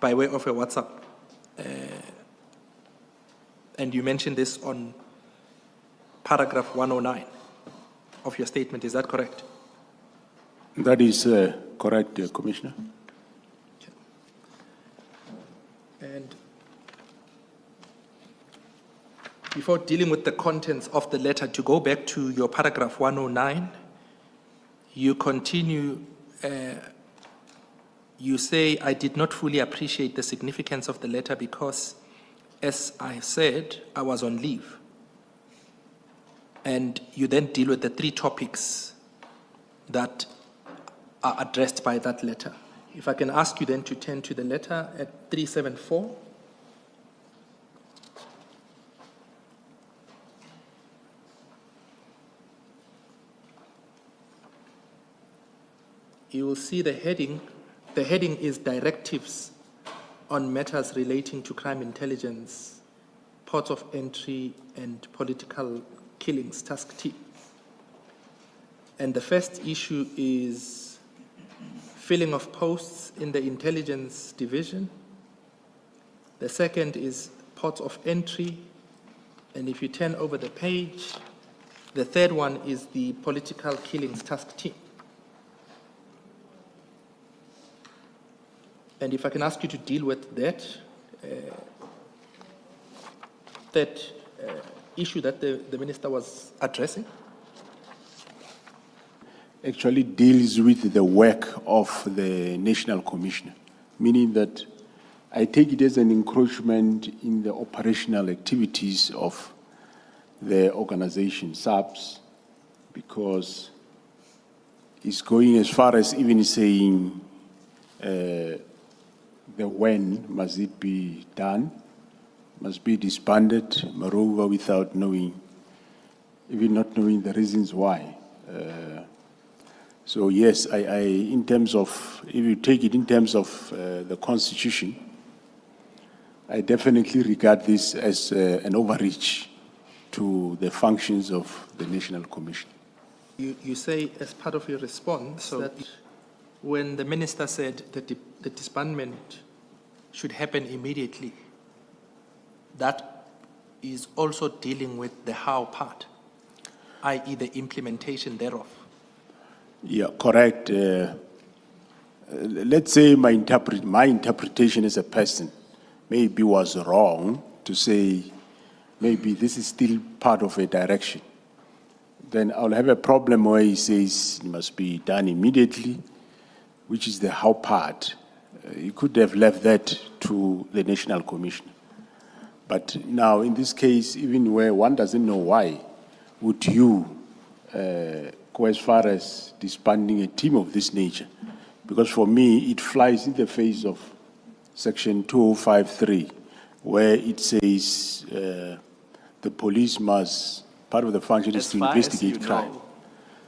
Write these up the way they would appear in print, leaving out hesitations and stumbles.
by way of a WhatsApp. And you mentioned this on paragraph 109 of your statement. Is that correct? That is correct, Commissioner. Okay. And before dealing with the contents of the letter, to go back to your paragraph 109, you continue, you say, I did not fully appreciate the significance of the letter because, as I said, I was on leave. And you then deal with the 3 topics that are addressed by that letter. If I can ask you then to turn to the letter at 374. You will see the heading. The heading is directives on matters relating to crime intelligence, ports of entry, and political killings, task team. And the first issue is filling of posts in the intelligence division. The second is ports of entry. And if you turn over the page, the third one is the political killings task team. And if I can ask you to deal with that, issue that the minister was addressing. Actually deals with the work of the National Commissioner, meaning that I take it as an encroachment in the operational activities of the organization, SAPS, because it's going as far as even saying the when must it be done, must be disbanded, moreover, without knowing, even not knowing the reasons why. So yes, I in terms of, if you take it in terms of the Constitution, I definitely regard this as an overreach to the functions of the National Commission. You say, as part of your response, that when the minister said that the disbandment should happen immediately, that is also dealing with the how part, i.e. the implementation thereof. Yeah, correct. Let's say my interpretation as a person maybe was wrong to say maybe this is still part of a direction. Then I'll have a problem where he says it must be done immediately, which is the how part. You could have left that to the National Commission. But now, in this case, even where one doesn't know why, would you go as far as disbanding a team of this nature? Because for me, it flies in the face of Section 2053, where it says the police must, part of the function is to investigate crime.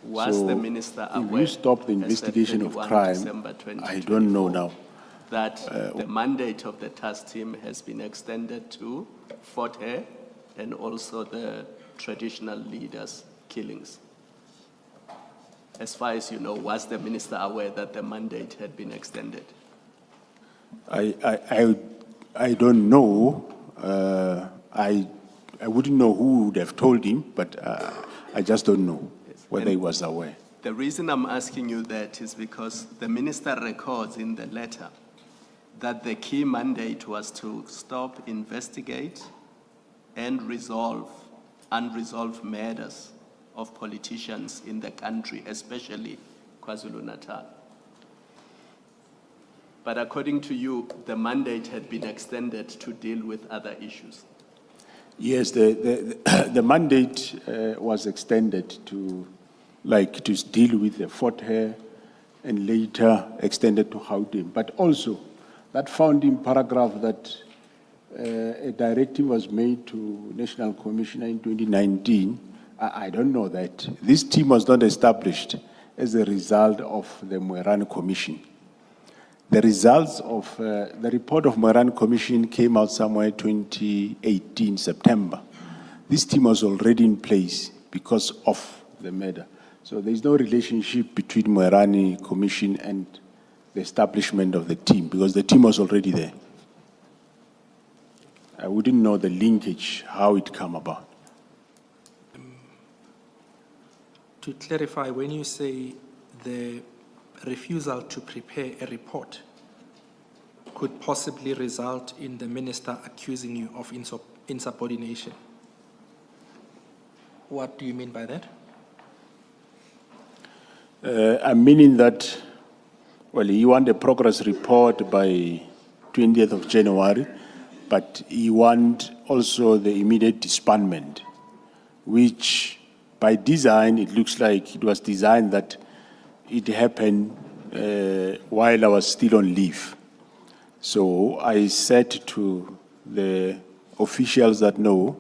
Was so the minister aware, if you stop the investigation of crime, I don't know now, that the mandate of the task team has been extended to Fort Hare and also the traditional leaders' killings? As far as you know, was the minister aware that the mandate had been extended? I don't know. I wouldn't know who would have told him, but I just don't know whether he was aware. The reason I'm asking you that is because the minister records in the letter that the key mandate was to stop, investigate, and resolve unresolved matters of politicians in the country, especially KwaZulu-Natal. But according to you, the mandate had been extended to deal with other issues. Yes, the mandate was extended to deal with the Fort Hare and later extended to Gauteng. But also, that founding paragraph that a directive was made to National Commissioner in 2019, I don't know that. This team was not established as a result of the Moerane Commission. The results of the report of Moerane Commission came out somewhere 2018, September. This team was already in place because of the matter. So there's no relationship between Moerane Commission and the establishment of the team, because the team was already there. I wouldn't know the linkage, how it come about. To clarify, when you say the refusal to prepare a report could possibly result in the minister accusing you of insubordination, what do you mean by that? I'm meaning that, well, he want a progress report by 20th of January, but he want also the immediate disbandment, which by design, it looks like it was designed that it happened while I was still on leave. So I said to the officials that no,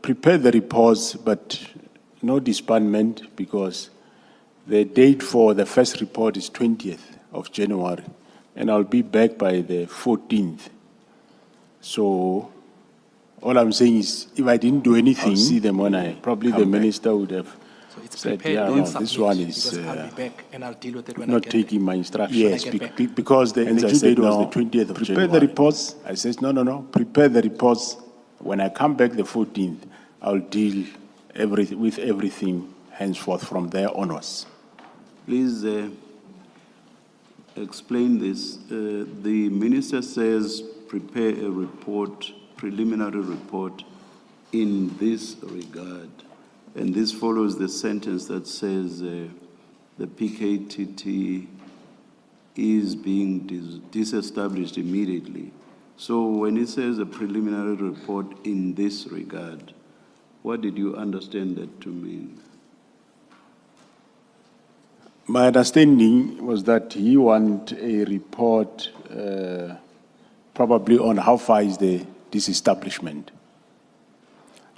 prepare the reports, but no disbandment, because the date for the first report is 20th of January, and I'll be back by the 14th. So all I'm saying is, if I didn't do anything, I'll see them when I, probably the minister would have So it's said, prepared, yeah, don't no, submit, this one is because I'll be back and I'll deal with it when I not get taking back. my instructions. Yes, Yes, I get back. because the And due I date said, was no, the 20th of prepare January. the reports. I says, no, prepare the reports. When I come back the 14th, I'll deal with everything henceforth from there onwards. Please explain this. The minister says prepare a report, preliminary report in this regard. And this follows the sentence that says the PKTT is being disestablished immediately. So when it says a preliminary report in this regard, what did you understand that to mean? My understanding was that he want a report probably on how far is the disestablishment.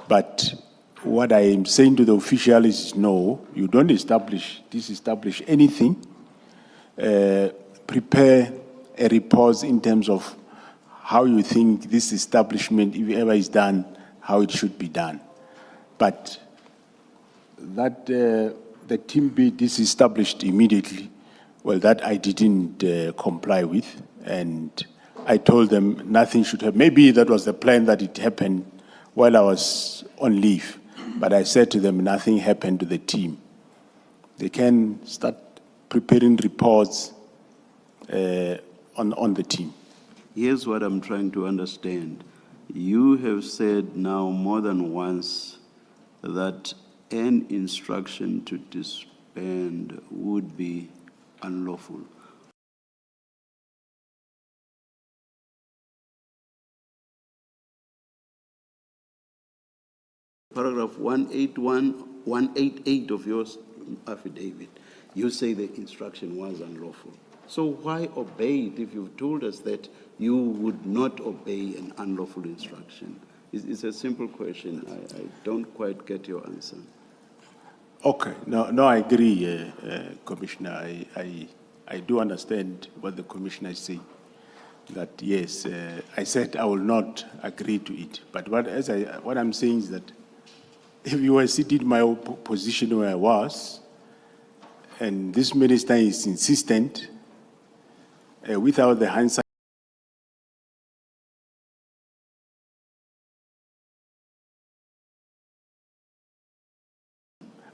But what I am saying to the official is, no, you don't disestablish anything. Prepare a report in terms of how you think this establishment, if ever is done, how it should be done. But that the team be disestablished immediately, well, that I didn't comply with, and I told them nothing should happen. Maybe that was the plan, that it happened while I was on leave, but I said to them nothing happened to the team. They can start preparing reports on the team. Here's what I'm trying to understand. You have said now more than once that an instruction to disband would be unlawful. Paragraph 188 of your affidavit, you say the instruction was unlawful. So why obey it if you've told us that you would not obey an unlawful instruction? It's a simple question. I don't quite get your answer. Okay, no, I agree, Commissioner. I do understand what the Commissioner is saying. That yes, I said I will not agree to it. But what I'm saying is that if you were sitting in my position where I was, and this minister is insistent, without the hindsight,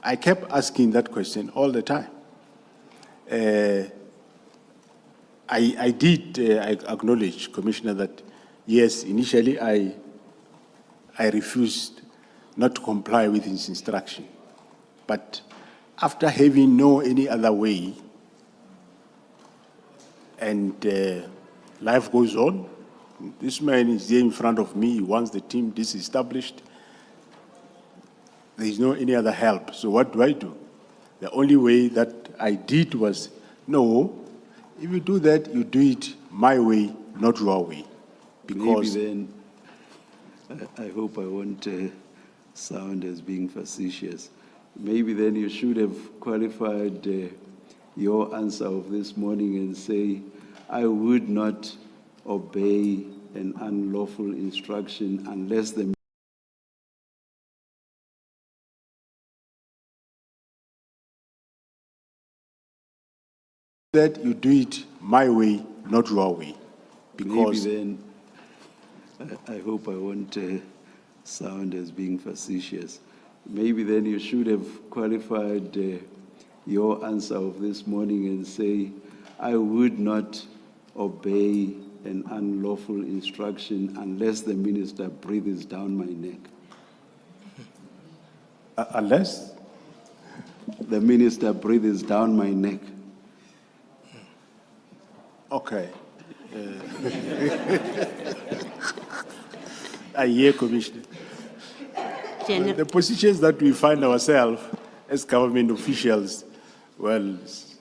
I kept asking that question all the time. I did acknowledge, Commissioner, that yes, initially I refused not to comply with his instruction. But after having no any other way, and life goes on, this man is here in front of me, he wants the team disestablished. There is no any other help. So what do? The only way that I did was, no, if you do that, you do it my way, not your way. Because maybe then, I hope I won't sound as being facetious. Maybe then you should have qualified your answer of this morning and say, I would not obey an unlawful instruction unless the that you do it my way, not your way. Because Maybe then, I hope I won't sound as being facetious. Maybe then you should have qualified your answer of this morning and say, I would not obey an unlawful instruction unless the minister breathes down my neck. unless, The minister breathes down my neck. okay. I hear, Commissioner. The positions that we find ourselves as government officials, well,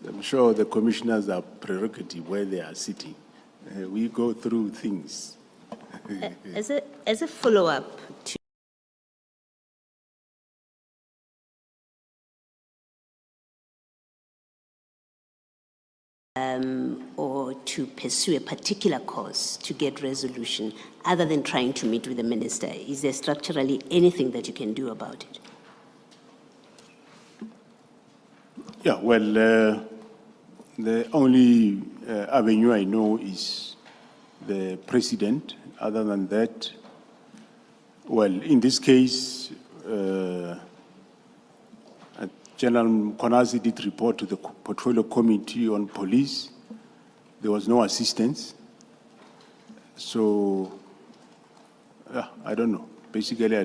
I'm sure the commissioners are prerogative where they are sitting. We go through things. As a follow-up to or to pursue a particular cause to get resolution, other than trying to meet with the minister, is there structurally anything that you can do about it? Yeah, well, the only avenue I know is the president. Other than that, well, in this case, General Mchunu did report to the Portfolio Committee on Police. There was no assistance. So, yeah, I don't know. Basically,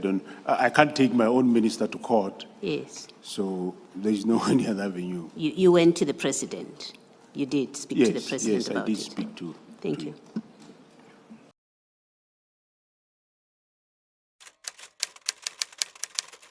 I can't take my own minister to court. Yes. So there is no any other avenue. You went to the president. You did speak to the president yes, about it. Yes, I did speak to. Thank to you.